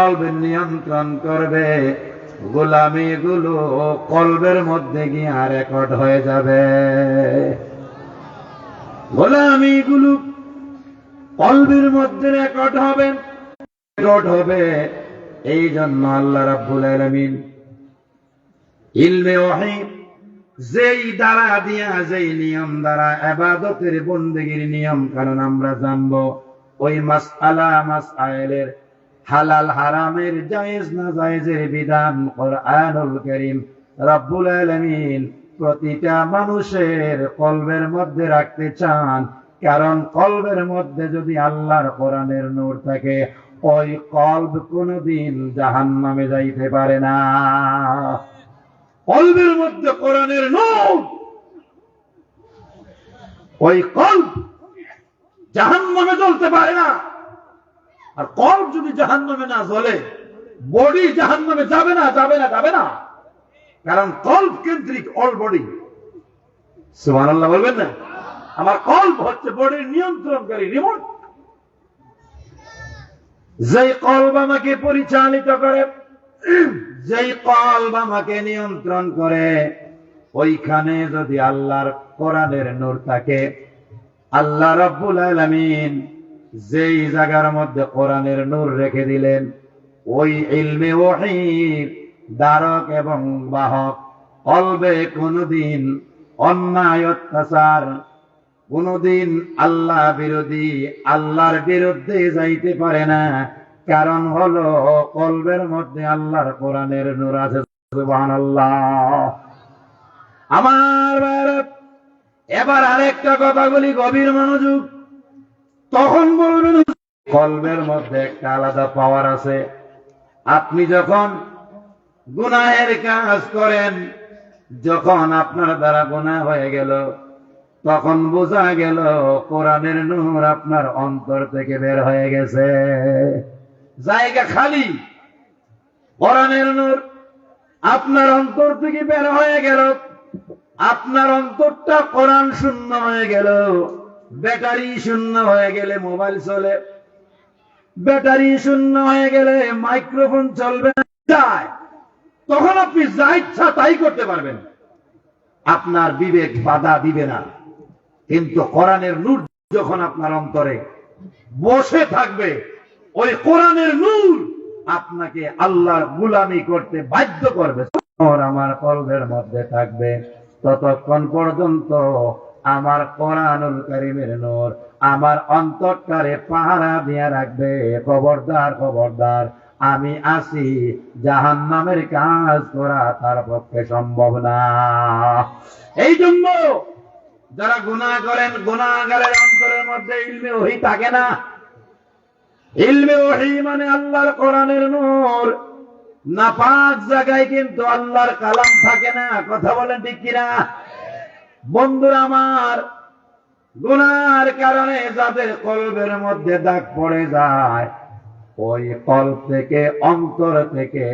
কলব নিয়ন্ত্রণ করবে, গোলামিগুলো কলবের মধ্যে গিয়ে রেকর্ড হয়ে যাবে। গোলামিগুলো কলবের মধ্যে রেকর্ড হবে। এই জন্য আল্লাহ রাব্বুল আলামিন ইলমে ওহী যেই দ্বারা দিয়া, যেই নিয়ম দ্বারা ইবাদতের বন্দেগীর নিয়ম কারণ আমরা জানবো, ওই মাসআলা মাসআইলের হালাল হারামের জায়েজ না জায়েজের বিধান কোরআনুল কারীম রাব্বুল আলামিন প্রতিটা মানুষের কলবের মধ্যে রাখতে চান। কারণ কলবের মধ্যে যদি আল্লাহর কোরআনের নূর থাকে, ওই কলব কোনদিন জাহান্নামে যাইতে পারে না। কলবের মধ্যে কোরআনের নূর, ওই কলব জাহান্নামে জ্বলতে পারে না। আর কলব যদি জাহান্নামে না জ্বলে, বডি জাহান্নামে যাবে না। কারণ কলব কেন্দ্রিক অল বডি। সুবহানাল্লাহ বলবেন না? আমার কলব হচ্ছে বডির নিয়ন্ত্রণকারী, রিমোট। যেই কলব আমাকে পরিচালিত করে, যেই কলব আমাকে নিয়ন্ত্রণ করে, ওইখানে যদি আল্লাহর কোরআনের নূর থাকে, আল্লাহ রাব্বুল আলামিন যেই জায়গার মধ্যে কোরআনের নূর রেখে দিলেন, ওই ইলমে ওহীর ধারক এবং বাহক কলবে কোনদিন অন্যায় অত্যাচার, কোনদিন আল্লাহ বিরোধী, আল্লাহর বিরুদ্ধে যাইতে পারে না। কারণ হলো কলবের মধ্যে আল্লাহর কোরআনের নূর আছে। সুবহানাল্লাহ। আমার ভাইরা, এবার আরেকটা কথা বলি, গভীর মনোযোগ। তখন বলবেন কলবের মধ্যে একটা আলাদা পাওয়ার আছে। আপনি যখন গুনাহের কাজ করেন, যখন আপনার দ্বারা গুনাহ হয়ে গেল, তখন বোঝা গেল কোরআনের নূর আপনার অন্তর থেকে বের হয়ে গেছে। জায়গা খালি, কোরআনের নূর আপনার অন্তর থেকে বের হয়ে গেল। আপনার অন্তরটা কোরআন শূন্য হয়ে গেল। ব্যাটারি শূন্য হয়ে গেলে মোবাইল চলে, ব্যাটারি শূন্য হয়ে গেলে মাইক্রোফোন চলবে না। তখন আপনি যা ইচ্ছা তাই করতে পারবেন, আপনার বিবেক বাধা দিবে না। কিন্তু কোরআনের নূর যখন আপনার অন্তরে বসে থাকবে, ওই কোরআনের নূর আপনাকে আল্লাহর গোলামি করতে বাধ্য করবে। আমার কলবের মধ্যে থাকবে, ততক্ষণ পর্যন্ত আমার কোরআনুল কারীমের নূর আমার অন্তরটারে পাহারা দিয়ে রাখবে। খবরদার, আমি আসি, জাহান্নামের কাজ করা তার পক্ষে সম্ভব না। এই জন্য যারা গুনাহ করেন, গুনাহগারের অন্তরের মধ্যে ইলমে ওহী থাকে না। ইলমে ওহী মানে আল্লাহর কোরআনের নূর। নাপাক জায়গায় কিন্তু আল্লাহর কালাম থাকে না। কথা বলেন ঠিক কিনা? বন্ধুরা আমার, গুনাহর কারণে যাদের কলবের মধ্যে দাগ পড়ে যায়, ওই কলব থেকে, অন্তর থেকে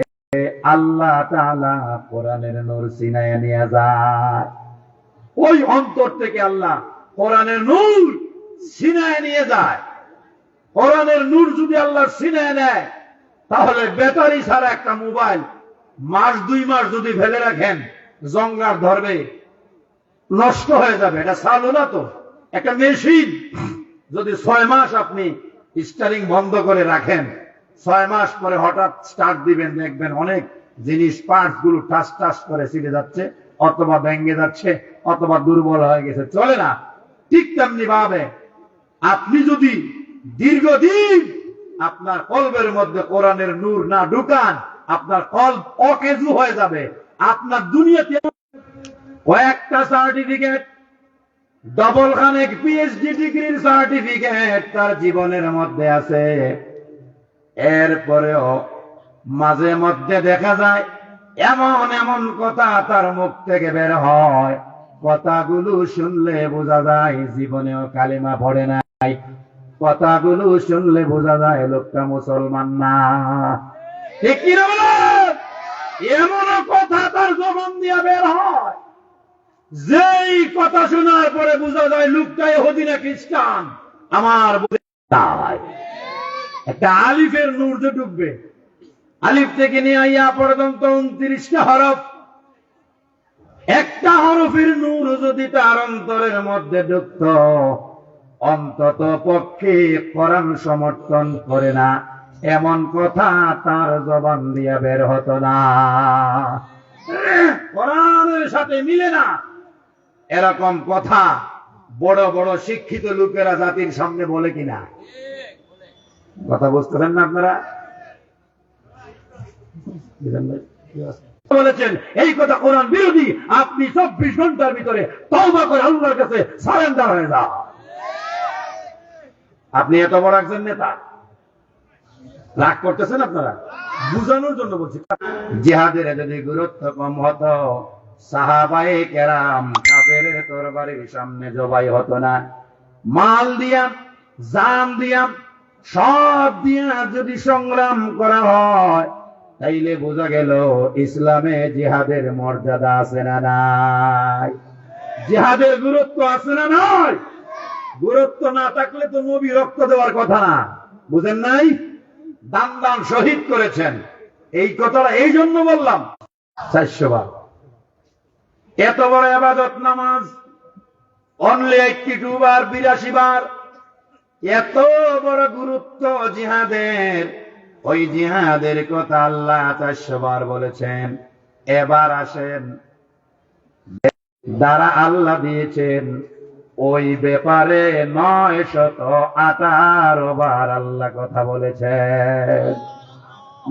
আল্লাহ তাআলা কোরআনের নূর ছিনাইয়া নিয়ে যায়। ওই অন্তর থেকে আল্লাহ কোরআনের নূর ছিনাইয়া নিয়ে যায়। কোরআনের নূর যদি আল্লাহ ছিনাইয়া নেয়, তাহলে ব্যাটারি ছাড়া একটা মোবাইল মাস 2 মাস যদি ফেলে রাখেন, জঙ্গার ধরবে, নষ্ট হয়ে যাবে। এটা চালু না তো, একটা মেশিন। যদি 6 মাস আপনি স্টারিং বন্ধ করে রাখেন, 6 মাস পরে হঠাৎ স্টার্ট দিবেন, দেখবেন অনেক জিনিস পার্টস গুলো টাস করে ছিঁড়ে যাচ্ছে, অথবা ভেঙে যাচ্ছে, অথবা দুর্বল হয়ে গেছে, চলে না। ঠিক তেমনি ভাবে আপনি যদি দীর্ঘদিন আপনার কলবের মধ্যে কোরআনের নূর না ঢুকান, আপনার কলব অকেজু হয়ে যাবে। আপনার দুনিয়াতে কয়েকটা সার্টিফিকেট, ডবল খানেক পিএইচডি ডিগ্রির সার্টিফিকেট তার জীবনের মধ্যে আছে, এরপরেও মাঝে মধ্যে দেখা যায় এমন কথা তার মুখ থেকে বের হয়, কথাগুলো শুনলে বোঝা যায় জীবনেও কালিমা পড়ে নাই। কথাগুলো শুনলে বোঝা যায় লোকটা মুসলমান না। ঠিক কি না? এমন কথা তার জবান দিয়ে বের হয়, যেই কথা শোনার পরে বোঝা যায় লোকটা ইহুদি না খ্রিস্টান। আমার একটা আলিফের নূর যে ঢুকবে, আলিফ থেকে নিয়ে আইয়া পর্যন্ত 29টা হরফ। একটা হরফের নূর যদি তার অন্তরের মধ্যে ঢুকত, অন্তত পক্ষে কোরআন সমর্থন করে না এমন কথা তার জবান দিয়া বের হতো না। কোরআনের সাথে মিলে না এরকম কথা বড় বড় শিক্ষিত লোকেরা জাতির সামনে বলে কিনা? কথা বুঝতেছেন না আপনারা? বলেছেন এই কথা কোরআন বিরোধী, আপনি 24 ঘন্টার ভিতরে তওবা করে আল্লাহর কাছে সারেন্ডার হয়ে যান। আপনি এত বড় একজন নেতা, রাগ করতেছেন আপনারা? বুঝানোর জন্য বলছি। জিহাদের যদি গুরুত্ব কম হতো, সাহাবায়ে কেরাম কাফেরের তরবারির সামনে জবাই হতো না। মাল দিয়া, জান দিয়া, সব দিয়া যদি সংগ্রাম করা হয়, তাইলে বোঝা গেল ইসলামে জিহাদের মর্যাদা আছে না নাই? জিহাদের গুরুত্ব আছে না নাই? গুরুত্ব না থাকলে তো নবী রক্ত দেওয়ার কথা না, বুঝেন নাই? দান দান শহীদ করেছেন, এই কথাটা এই জন্য বললাম। 400 বার এত বড় ইবাদত নামাজ, অনলি 82 বার, 82 বার। এত বড় গুরুত্ব জিহাদের, ওই জিহাদের কথা আল্লাহ 400 বার বলেছেন। এবার আসেন, দ্বারা আল্লাহ দিয়েছেন ওই ব্যাপারে 918 বার আল্লাহ কথা বলেছেন।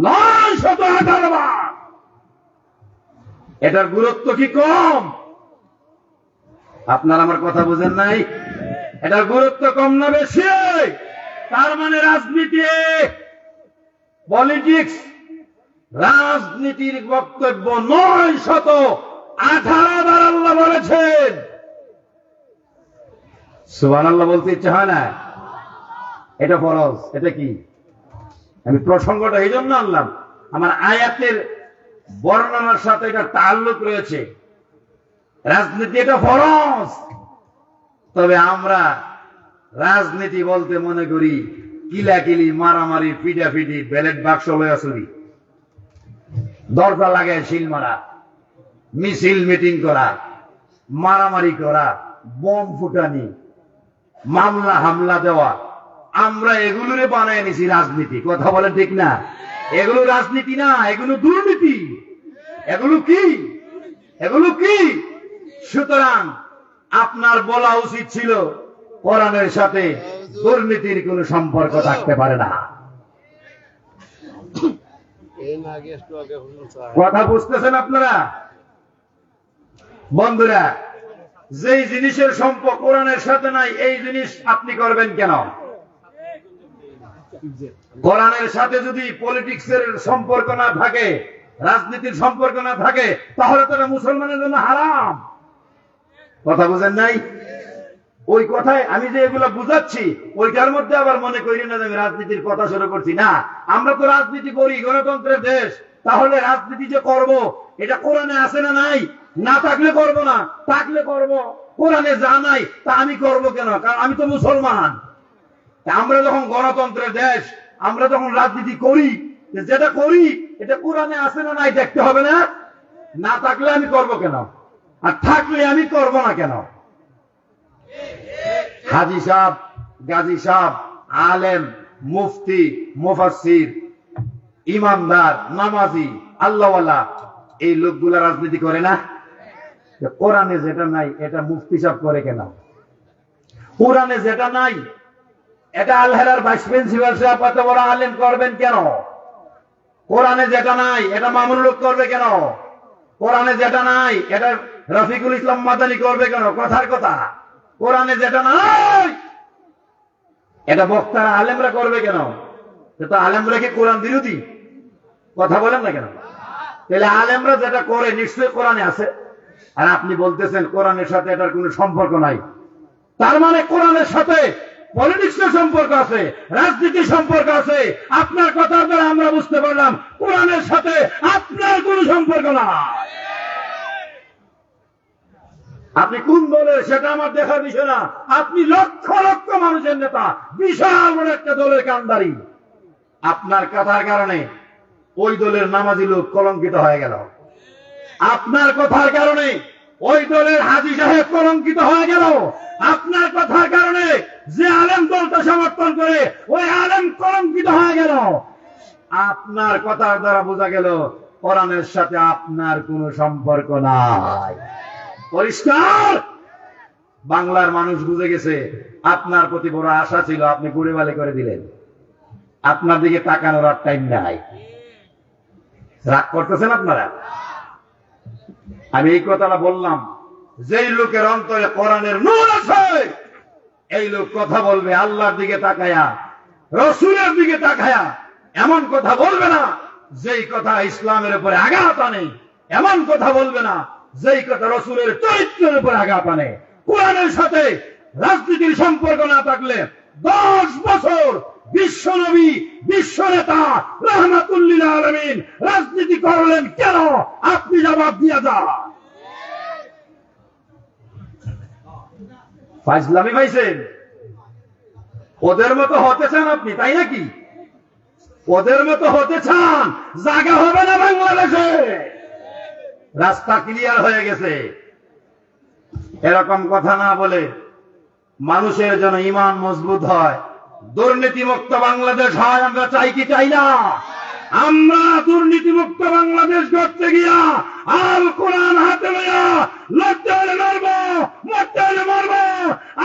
918 বার। এটার গুরুত্ব কি কম? আপনার আমার কথা বুঝেন নাই? এটার গুরুত্ব কম না বেশি? তার মানে রাজনীতি, পলিটিক্স, রাজনীতির বক্তব্য 918 বার আল্লাহ বলেছেন। সুবহানাল্লাহ বলতে ইচ্ছা হয় না? এটা ফরজ। এটা কি? আমি প্রসঙ্গটা এই জন্য আনলাম, আমার আয়াতের বর্ণনার সাথে এটা তাল্লুক রয়েছে। রাজনীতি এটা ফরজ, তবে আমরা রাজনীতি বলতে মনে করি কিলাকিলি, মারামারি, পিটাপিটি, ব্যালট বাক্স লয়া চুরি, দরজা লাগায় শিল মারা, মিছিল মিটিং করা, মারামারি করা, বোম ফুটানি, মামলা হামলা দেওয়া। আমরা এগুলোরে বানায় নিছি রাজনীতি। কথা বলে ঠিক না? এগুলো রাজনীতি না, এগুলো দুর্নীতি। এগুলো কি? এগুলো কি? সুতরাং আপনার বলা উচিত ছিল কোরআনের সাথে দুর্নীতির কোন সম্পর্ক থাকতে পারে না। কথা বুঝতেছেন আপনারা? বন্ধুরা, যেই জিনিসের সম্পর্ক কোরআনের সাথে নাই, এই জিনিস আপনি করবেন কেন? কোরআনের সাথে যদি পলিটিক্সের সম্পর্ক না থাকে, রাজনীতির সম্পর্ক না থাকে, তাহলে তো এটা মুসলমানের জন্য হারাম। কথা বুঝেন নাই? ওই কথায় আমি যে এগুলো বুঝাচ্ছি, ওইটার মধ্যে আবার মনে করি না যে আমি রাজনীতির কথা শুরু করছি। না, আমরা তো রাজনীতি করি, গণতন্ত্রের দেশ। তাহলে রাজনীতি যে করব, এটা কোরআনে আছে না নাই? না থাকলে করব না, থাকলে করব। কোরআনে যা নাই তা আমি করব কেন? কারণ আমি তো মুসলমান। আমরা যখন গণতন্ত্রের দেশ, আমরা যখন রাজনীতি করি, যেটা করি এটা কোরআনে আছে না নাই দেখতে হবে না? না থাকলে আমি করব কেন? আর থাকলে আমি করব না কেন? হাজী সাহেব, গাজী সাহেব, আলেম, মুফতি, মুফাসসির, ইমানদার, নামাজি, আল্লাহওয়ালা, এই লোকগুলা রাজনীতি করে না? কোরআনে যেটা নাই এটা মুফতি সাহেব করে কেন? কোরআনে যেটা নাই এটা আলহেরার ভাইস প্রিন্সিপাল সাহেব এত বড় আলেম করবেন কেন? কোরআনে যেটা নাই এটা মামুনুল হক করবে কেন? কোরআনে যেটা নাই এটা রফিকুল ইসলাম মাদানী করবে কেন? কথার কথা। কোরআনে যেটা নাই এটা বক্তারা, আলেমরা করবে কেন? তো আলেমরা কি কোরআন বিরোধী? কথা বলেন না কেন? তাহলে আলেমরা যেটা করে নিশ্চয়ই কোরআনে আছে। আর আপনি বলতেছেন কোরআনের সাথে এটার কোনো সম্পর্ক নাই। তার মানে কোরআনের সাথে পলিটিক্সের সম্পর্ক আছে, রাজনীতির সম্পর্ক আছে। আপনার কথার দ্বারা আমরা বুঝতে পারলাম কোরআনের সাথে আপনার কোনো সম্পর্ক নাই। আপনি কোন দলের সেটা আমার দেখার বিষয় না। আপনি লক্ষ লক্ষ মানুষের নেতা, বিশাল বড় একটা দলের কান্ডারি। আপনার কথার কারণে ওই দলের নামাজি লোক কলঙ্কিত হয়ে গেল। আপনার কথার কারণে ওই দলের হাজী সাহেব কলঙ্কিত হয়ে গেল। আপনার কথার কারণে যে আলেম দলটা সমর্থন করে ওই আলেম কলঙ্কিত হয়ে গেল। আপনার কথার দ্বারা বোঝা গেল কোরআনের সাথে আপনার কোনো সম্পর্ক নাই। পরিষ্কার। বাংলার মানুষ বুঝে গেছে আপনার প্রতি বড় আশা ছিল, আপনি গুড়ে বালি করে দিলেন। আপনার দিকে তাকানোর আর টাইম নাই। রাগ করতেছেন আপনারা? আমি এই কথাটা বললাম, যেই লোকের অন্তরে কোরআনের নূর আছে এই লোক কথা বলবে আল্লাহর দিকে তাকায়া, রসুলের দিকে তাকায়া। এমন কথা বলবে না যেই কথা ইসলামের উপরে আঘাত আনে, এমন কথা বলবে না যেই কথা রসুলের চরিত্রের উপরে আঘাত আনে। কোরআনের সাথে রাজনীতির সম্পর্ক না থাকলে 10 বছর বিশ্ব নবী, বিশ্ব নেতা রাহমাতুল্লিল আলামিন রাজনীতি করলেন কেন? আপনি জবাব দিয়ে যান। ফাজলামি পাইছেন? ওদের মতো হতে চান আপনি, তাই নাকি? ওদের মতো হতে চান? জায়গা হবে না বাংলাদেশে। রাস্তা ক্লিয়ার হয়ে গেছে। এরকম কথা না বলে মানুষের যেন ঈমান মজবুত হয়, দুর্নীতিমুক্ত বাংলাদেশ হয়। আমরা চাই কি চাই না? আমরা দুর্নীতিমুক্ত বাংলাদেশ গড়তে গিয়া আল কোরআন হাতে লইয়া লড়তে হলে লড়বো, মরতে হলে মরবো।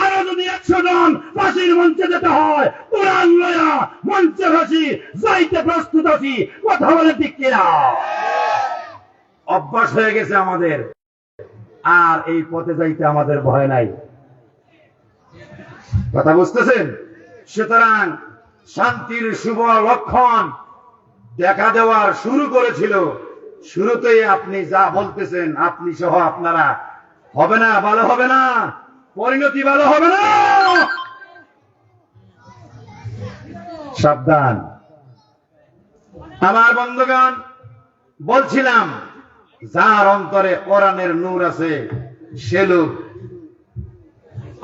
আরো যদি 100 জন ফাঁসির মঞ্চে যেতে হয়, কোরআন লইয়া মঞ্চে ফাঁসি যাইতে প্রস্তুত আছি। কথা বলে ঠিক কিনা? অভ্যাস হয়ে গেছে আমাদের, আর এই পথে যাইতে আমাদের ভয় নাই। কথা বুঝতেছেন? সুতরাং শান্তির শুভ লক্ষণ দেখা দেওয়ার শুরু করেছিল। শুরুতেই আপনি যা বলতেছেন, আপনি সহ আপনারা, হবে না, ভালো হবে না, পরিণতি ভালো হবে না। সাবধান। আমার বন্ধুগণ, বলছিলাম যার অন্তরে কোরআনের নূর আছে সে লোক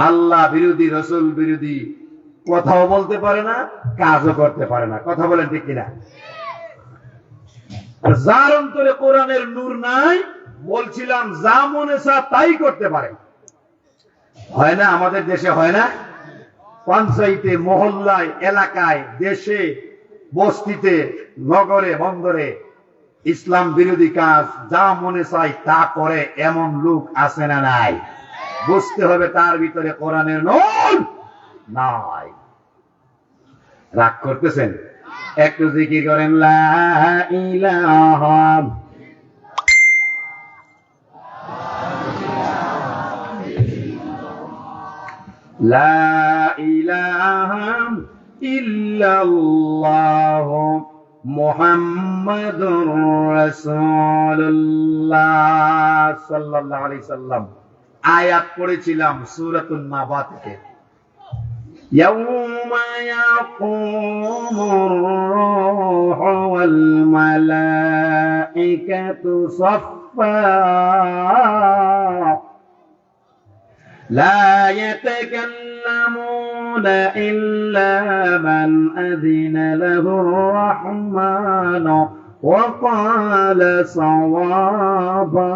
আল্লাহ বিরোধী, রসুল বিরোধী কথাও বলতে পারে না, কাজও করতে পারে না। কথা বলেন ঠিক কিনা? যার অন্তরে কোরআনের নূর নাই, বলছিলাম যা মনে চায় তাই করতে পারে। হয় না? আমাদের দেশে হয় না? পঞ্চায়েতে, মহল্লায়, এলাকায়, দেশে, বস্তিতে, নগরে, বন্দরে ইসলাম বিরোধী কাজ যা মনে চায় তা করে। এমন লোক আছে না নাই? বুঝতে হবে তার ভিতরে কোরআনের নূর নাই। রাগ করতেছেন? একটু জিকির করেন, লা ইলাহা লা ইলাহা ইল্লাল্লাহ মুহাম্মাদুর রাসূলুল্লাহ সাল্লাল্লাহু আলাইহি সাল্লাম। আয়াত পড়েছিলাম সূরাতুন নাবা থেকে। ইয়াউমা ইয়াকুমুর রূহু ওয়াল মালাইকাতু সাফফা লা ইয়াতাকাল্লামুনা ইল্লা মান আযিনা লাহুর রাহমানু ওয়া ক্বালা সাওয়াবা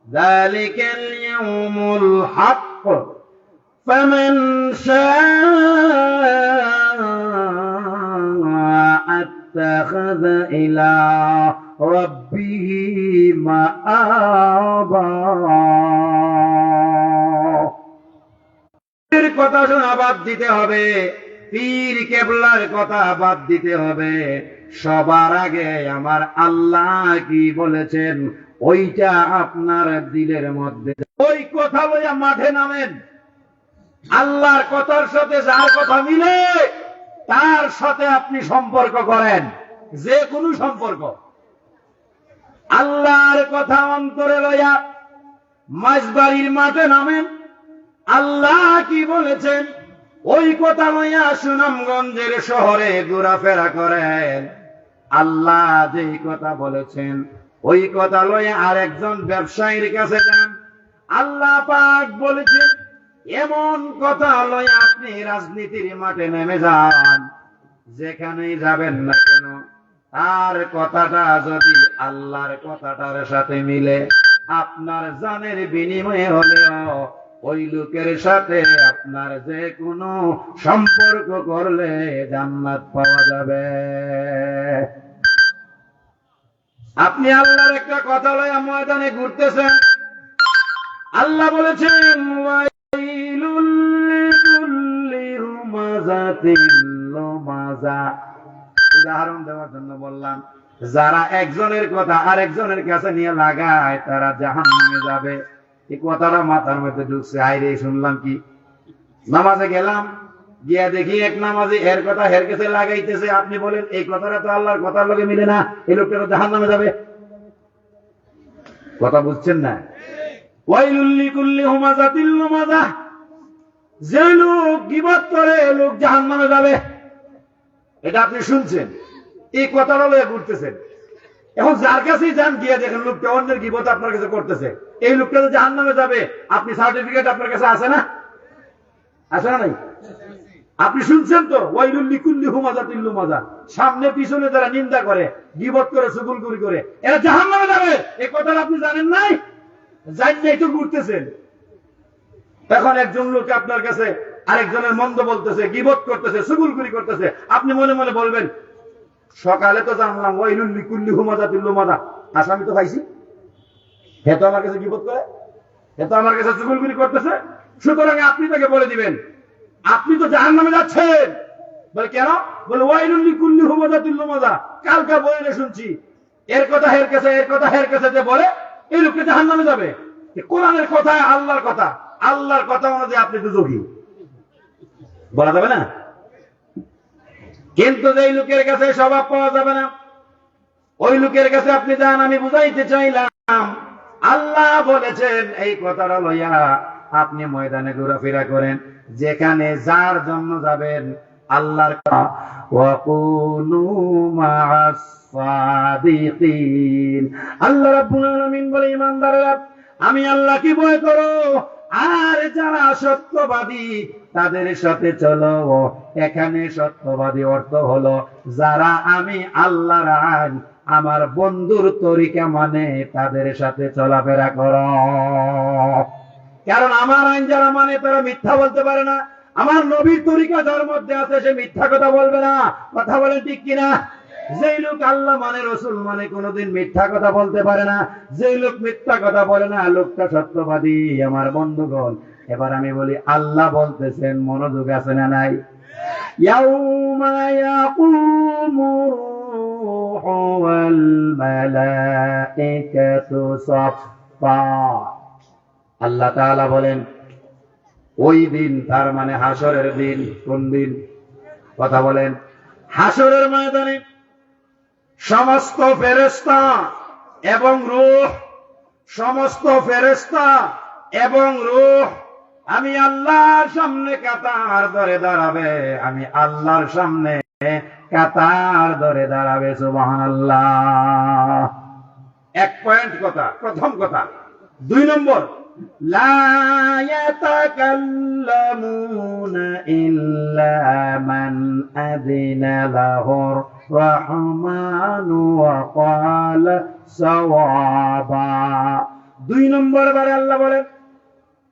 যালিকাল ইয়াউমুল হক فمن شاء اتخذ إلى ربه مآبا। কথা শোনা বাদ দিতে হবে, পীর কেবলার কথা বাদ দিতে হবে। সবার আগে আমার আল্লাহ কি বলেছেন ওইটা আপনার দিলের মধ্যে, ওই কথা লইয়া মাঠে নামেন। আল্লাহর কথার সাথে যার কথা মিলে তার সাথে আপনি সম্পর্ক করেন, যে কোনো সম্পর্ক। আল্লাহর কথা অন্তরে লইয়া মাঝবাড়ির মাঠে নামেন। আল্লাহ কি বলেছেন ওই কথা লইয়া সুনামগঞ্জের শহরে ঘোরাফেরা করেন। আল্লাহ যেই কথা বলেছেন ওই কথা লইয়া আরেকজন ব্যবসায়ীর কাছে যান। আল্লাহ পাক বলেছেন এমন কথা লইয়া আপনি রাজনীতির মাঠে নেমে যান। যেখানেই যাবেন না কেন আর কথাটা যদি আল্লাহর কথাটার সাথে মিলে, আপনার জানের বিনিময়ে হলেও ওই লোকের সাথে আপনার যে কোনো সম্পর্ক করলে জান্নাত পাওয়া যাবে। আপনি আল্লাহর একটা কথা লয়ে ময়দানে ঘুরতেছেন, আল্লাহ বলেছেন ওয়াইলুল লিকুল্লি হুমাযাতিল লুমাযা। উদাহরণ দেওয়ার জন্য বললাম, যারা একজনের কথা আরেকজনের কাছে নিয়ে লাগায় তারা জাহান্নামে যাবে। এই কথাটা মাথার মধ্যে ঢুকছে। হায়রে, শুনলাম কি, নামাজে গেলাম, গিয়া দেখি এক নামাজি এর কথা হের কাছে লাগাইতেছে। আপনি বলেন এই কথাটা তো আল্লাহর কথার লগে মিলে না, এই লোকটা তো জাহান্নামে যাবে। কথা বুঝছেন না? ওয়াইলুল লিকুল্লি হুমাযাতিল লুমাযা, যে লোক গীবত করে লোক জাহান্নামে যাবে, এটা আপনি শুনছেন, এই কথাটা লয়ে ঘুরতেছেন। এখন যার কাছেই যান, গিয়ে দেখেন লোকটা অন্যের গীবত আপনার কাছে করতেছে, এই লোকটা তো জাহান্নামে যাবে। আপনি সার্টিফিকেট আপনার কাছে আছে না? আছে না নাই? আপনি শুনছেন তো, ওয়াইলুল লিকুল্লি হুমাযাতিল লুমাযা, সামনে পিছনে যারা নিন্দা করে, গীবত করে, চুগলখড়ি করে, এরা জাহান্নামে যাবে। এই কথাটা আপনি জানেন নাই? জানেন তো ঘুরতেছেন। এখন একজন লোক আপনার কাছে আরেকজনের মন্দ বলতেছে, গীবত করতেছে, চুগলখড়ি করতেছে, আপনি মনে মনে বলবেন সকালে তো জানলাম ওয়াইলুল লিকুল্লি হুমাযাতিল লুমাযা, আসামি তো পাইছি, হে তো আমার কাছে গীবত করে, হে তো আমার কাছে চুগলখড়ি করতেছে, সুতরাং আপনি তাকে বলে দিবেন আপনি তো জাহান্নামে যাচ্ছেন। বলে কেন? বলে ওয়াইলুল লিকুল্লি হুমাযাতিল লুমাযা, কালকা বইলে শুনছি এর কথা হের কাছে, এর কথা হের কাছে যে বলে এই লোকটা জাহান্নামে যাবে। কোরআনের কথা, আল্লাহর কথা, আল্লাহর কথা অনুযায়ী আপনি তো যোগী, বলা যাবে না। কিন্তু যে লোকের কাছে স্বভাব পাওয়া যাবে না, ওই লোকের কাছে আপনি যান। আমি বুঝাইতে চাইলাম, আল্লাহ বলেছেন এই কথাটা লইয়া আপনি ময়দানে ঘোরাফেরা করেন, যেখানে যার জন্য যাবেন আল্লাহর ওয়াকুনু মা'আস সাদিকিন। আল্লাহ রাব্বুল আলামিন বলে, ঈমানদারেরা আমি আল্লাহকে ভয় করো, আর যারা সত্যবাদী তাদের সাথে চলো। এখানে সত্যবাদী অর্থ হলো যারা আমি আল্লাহর আইন, আমার বন্ধুর তরিকা মানে তাদের সাথে চলাফেরা করো। কারণ আমার আইন যারা মানে তারা মিথ্যা বলতে পারে না। আমার নবীর তরিকা যার মধ্যে আছে সে মিথ্যা কথা বলবে না। কথা বলেন ঠিক কিনা? যেই লোক আল্লাহ মানে, রসুল মানে, কোনোদিন মিথ্যা কথা বলতে পারে না। যেই লোক মিথ্যা কথা বলে না, লোকটা সত্যবাদী। আমার বন্ধুগণ, এবার আমি বলি, আল্লাহ বলতেছেন, মনোযোগ আছে না নাই? ইয়াউমা ইয়াকুমুর রূহু ওয়াল মালাইকাতু সাফফা। আল্লাহ তাআলা বলেন ওই দিন, তার মানে হাসরের দিন। কোন দিন? কথা বলেন। হাসরের ময়দানে সমস্ত ফেরেশতা এবং রূহ, সমস্ত ফেরেশতা এবং রূহ আমি আল্লাহর সামনে কাতার ধরে দাঁড়াবে। আমি আল্লাহর সামনে কাতার ধরে দাঁড়াবে। সুবহানাল্লাহ। এক পয়েন্ট কথা, প্রথম কথা। দুই নম্বর, লা ইয়াতাকাল্লামুনা ইল্লা মান আযিনা লাহুর রাহমানু ওয়া ক্বালা সাওয়াবা। দুই নম্বর বারে আল্লাহ বলেন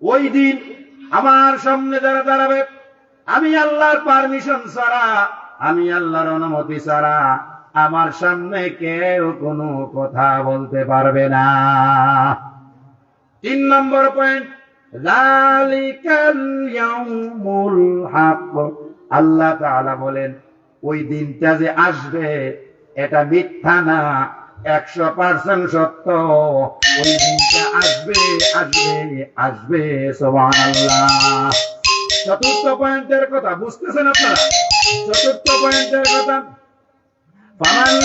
ওই দিন আমার সামনে যারা দাঁড়াবে, আমি আল্লাহর পারমিশন ছাড়া, আমি আল্লাহর অনুমতি ছাড়া আমার সামনে কেউ কোনো কথা বলতে পারবে না। তিন নম্বর পয়েন্ট, যালিকাল ইয়াউমুল হক। আল্লাহ তাআলা বলেন ওই দিনটা যে আসবে এটা মিথ্যা না, 100% সত্য। ওই দিনটা আসবে, আসবে, আসবে। সুবহানাল্লাহ। চতুর্থ পয়েন্টের কথা বুঝতেছেন আপনারা? চতুর্থ পয়েন্টের কথা, ফামান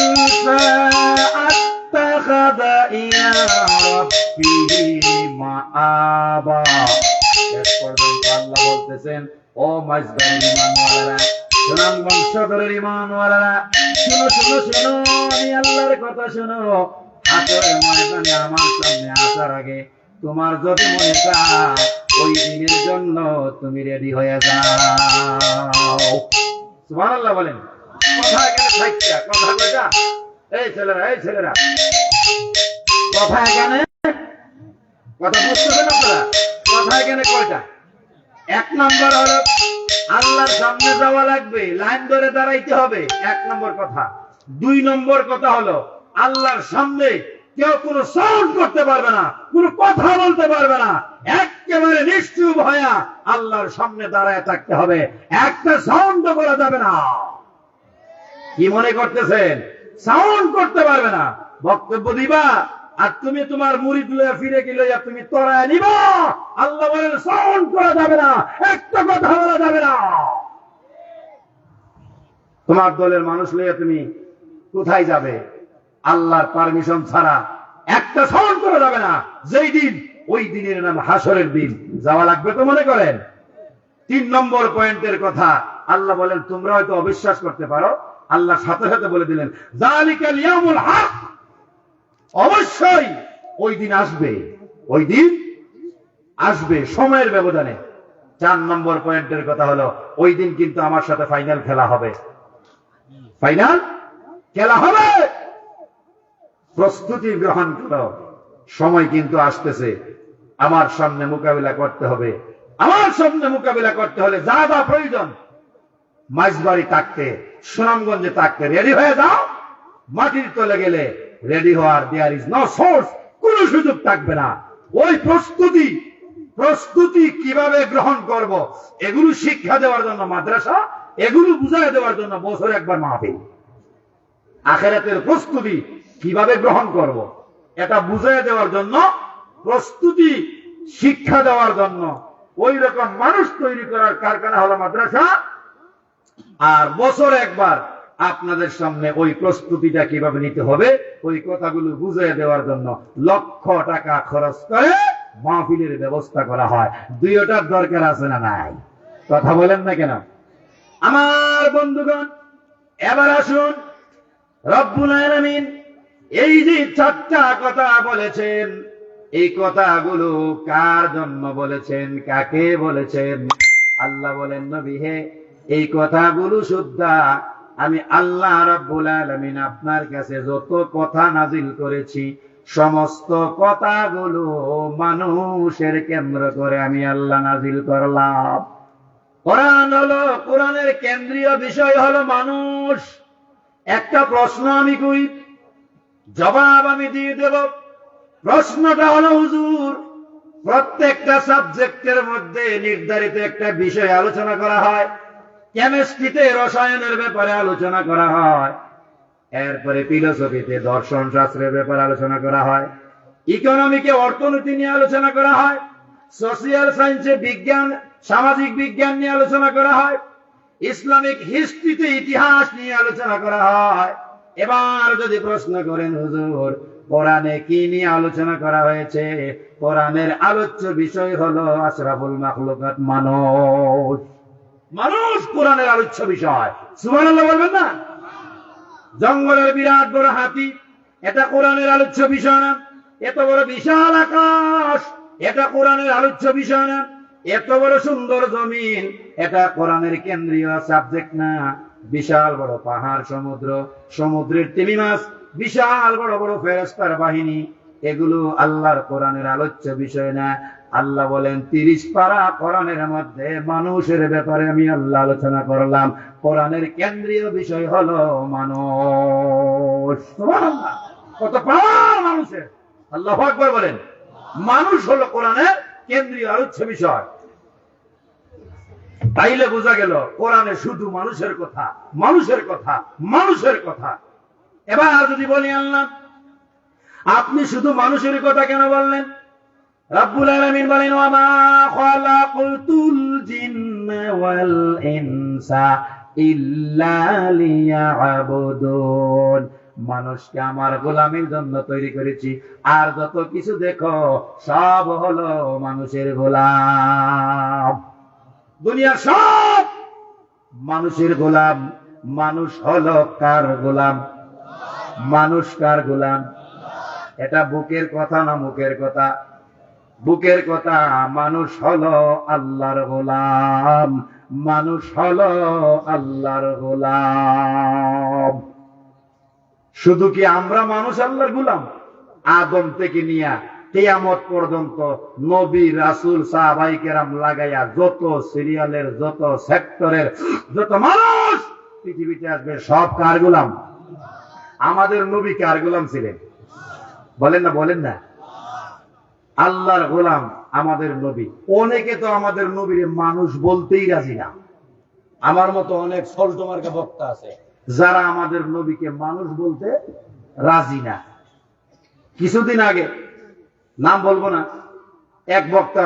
আত্তাখাযা ইলা রাব্বিহি মাআবা। শেষ পর্যন্ত আল্লাহ বলতেছেন, ও মাঝদারের ঈমানওয়ালারা, সুনাম বংশধরের ঈমানওয়ালারা, শুনো শুনো শুনো, আমি আল্লাহর কথা শুনো। হাসরের ময়দানে আমার সামনে আসার আগে তোমার যদি মনে চায় ওই দিনের জন্য তুমি রেডি হয়ে যাও। সুবহানাল্লাহ বলেন। কথা এখানে থাইকা, কথা কয়টা? এই ছেলেরা কথা এখানে, কথা বুঝতেছেন আপনারা? কথা এখানে কয়টা? 1 নম্বর হলো আল্লাহর সামনে যাওয়া লাগবে, লাইন ধরে দাঁড়াইতে হবে, 1 নম্বর কথা। 2 নম্বর কথা হলো আল্লাহর সামনে কেউ কোনো সাউন্ড করতে পারবে না, কোনো কথা বলতে পারবে না, একেবারে নিশ্চুপ হয়ে আল্লাহর সামনে দাঁড়ায় থাকতে হবে, একটা সাউন্ড করা যাবে না। কি মনে করতেছেন? সাউন্ড করতে পারবে না, বক্তব্য দিবা আর তুমি তোমার মুরিদ লইয়া ফিরে গেলে তুমি তরায় নিবা। আল্লাহ বলেন সাউন্ড করা যাবে না, একটা কথা বলা যাবে না। তোমার দলের মানুষ লইয়া তুমি কোথায় যাবে? আল্লাহর পারমিশন ছাড়া একটা সাউন্ড করা যাবে না। যেই দিন, ওই দিনের নাম হাসরের দিন। যাওয়া লাগবে তো মনে করেন? 3 নম্বর পয়েন্টের কথা আল্লাহ বলেন, তোমরা হয়তো অবিশ্বাস করতে পারো, আল্লাহ সাথে সাথে বলে দিলেন যালিকাল ইয়াউমুল হক, অবশ্যই ওই দিন আসবে, ওই দিন আসবে সময়ের ব্যবধানে। 4 নম্বর পয়েন্টের কথা হলো ওই দিন কিন্তু আমার সাথে ফাইনাল খেলা হবে, ফাইনাল খেলা হবে। প্রস্তুতি গ্রহণ করো, সময় কিন্তু আসতেছে, আমার সামনে মোকাবিলা করতে হবে। আমার সামনে মোকাবিলা করতে হলে যা যা প্রয়োজন, মাইজবাড়ি থাকতে, সুনামগঞ্জে থাকতে রেডি হয়ে যাও। মাটির তলে গেলে রেডি হওয়ার দেয়ার ইজ নো সোর্স, কোন সুযোগ থাকবে না। ওই প্রস্তুতি কিভাবে গ্রহণ করব, এগুলো শিক্ষা দেওয়ার জন্য মাদ্রাসা, এগুলো বুঝাই দেওয়ার জন্য বছরে একবার মাহফিল। আখিরাতের প্রস্তুতি কিভাবে গ্রহণ করব, এটা বুঝাই দেওয়ার জন্য, প্রস্তুতি শিক্ষা দেওয়ার জন্য ওই রকম মানুষ তৈরি করার কারখানা হলো মাদ্রাসা। আর বছরে একবার আপনাদের সামনে ওই প্রস্তুতিটা কিভাবে নিতে হবে, ওই কথাগুলো বুঝিয়ে দেওয়ার জন্য লক্ষ টাকা খরচ করে মাহফিলের ব্যবস্থা করা হয়। দুইটার দরকার আছে না নাই? কথা বলেন না কেন? আমার বন্ধুগণ, এবার আসুন, রব্বুল আলামিন এই যে 4টা কথা বলেছেন, এই কথাগুলো কার জন্য বলেছেন, কাকে বলেছেন? আল্লাহ বলেন, নবী হে, এই কথাগুলো শুদ্ধা আমি আল্লাহ রাব্বুল আলামিন আপনার কাছে যত কথা নাজিল করেছি, সমস্ত কথাগুলো মানুষের কেন্দ্র করে আমি আল্লাহ নাজিল করলাম। কোরআন হলো, কোরআনের কেন্দ্রীয় বিষয় হলো মানুষ। একটা প্রশ্ন আমি করি, জবাব আমি দিয়ে দেব। প্রশ্নটা হলো, হুজুর, প্রত্যেকটা সাবজেক্টের মধ্যে নির্ধারিত একটা বিষয় আলোচনা করা হয়। কেমিস্ট্রিতে রসায়নের ব্যাপারে আলোচনা করা হয়, এরপরে ফিলোসফিতে দর্শন শাস্ত্রের ব্যাপারে আলোচনা করা হয়, ইকোনমিকে অর্থনীতি নিয়ে আলোচনা করা হয়, সোশিয়াল সায়েন্সে বিজ্ঞান সামাজিক বিজ্ঞান নিয়ে আলোচনা করা হয়, ইসলামিক হিস্ট্রিতে ইতিহাস নিয়ে আলোচনা করা হয়। এবার যদি প্রশ্ন করেন, হুজুর, কোরআনে কি নিয়ে আলোচনা করা হয়েছে? কোরআনের আলোচ্য বিষয় হলো আশরাফুল মাখলুকাত, মানুষ। মানুষ কোরআনের আলোচ্য বিষয়। সুবহানাল্লাহ বলবেন না? জঙ্গলের বিরাট বড় হাতি, এটা কোরআনের আলোচ্য বিষয় না? এত বড় বিশাল আকাশ, এটা কোরআনের আলোচ্য বিষয় না? এত বড় সুন্দর জমিন, এটা কোরআনের কেন্দ্রীয় সাবজেক্ট না? বিশাল বড় পাহাড়, সমুদ্র, সমুদ্রের তিমি মাছ, বিশাল বড় বড় ফেরেশতার বাহিনী, এগুলো আল্লাহর কোরআনের আলোচ্য বিষয় না? আল্লাহ বলেন 30 পারা কোরআনের মধ্যে মানুষের ব্যাপারে আমি আল্লাহ আলোচনা করলাম। কোরআনের কেন্দ্রীয় বিষয় হলো মানুষ। সুবহানাল্লাহ, কত পাওয়ার মানুষের! আল্লাহু আকবার বলেন। মানুষ হলো কোরআনের কেন্দ্রীয় আলোচ্য বিষয়। তাইলে বোঝা গেল কোরআনে শুধু মানুষের কথা, মানুষের কথা, মানুষের কথা। এবার যদি বলি, আল্লাহ আপনি শুধু মানুষের কথা কেন বললেন? রব্বুল আলামিন বলেন, ওয়া মা খালাকুতুল জিন্না ওয়াল ইনসা ইল্লা লিয়াবুদুন। মানুষকে আমার গোলামির জন্য তৈরি করেছি, আর যত কিছু দেখো সব হলো মানুষের গোলাম। দুনিয়ার সব মানুষের গোলাম। মানুষ হলো কার গোলাম? মানুষ কার গোলাম? এটা বুকের কথা না মুখের কথা? বুকের কথা। মানুষ হলো আল্লাহর গোলাম, মানুষ হলো আল্লাহর গোলাম। শুধু কি আমরা মানুষ আল্লাহর গোলাম? আদম থেকে নিয়া কিয়ামত পর্যন্ত নবী রাসূল সাহাবায়ে কেরাম লাগাইয়া যত সিরিয়ালের, যত সেক্টরের, যত মানুষ পৃথিবীতে আসবে সব কার গোলাম? আমাদের নবী কার গোলাম ছিলেন? বলেন না, বলেন না। আল্লাহর গোলাম আমাদের নবী। অনেকে তো আমাদের নবীর মানুষ বলতেই রাজি না। আমার মতো অনেক সল্টমার্কা বক্তা আছে যারা আমাদের নবীকে মানুষ বলতে রাজি না। কিছুদিন আগে, নাম বলবো না, এক বক্তা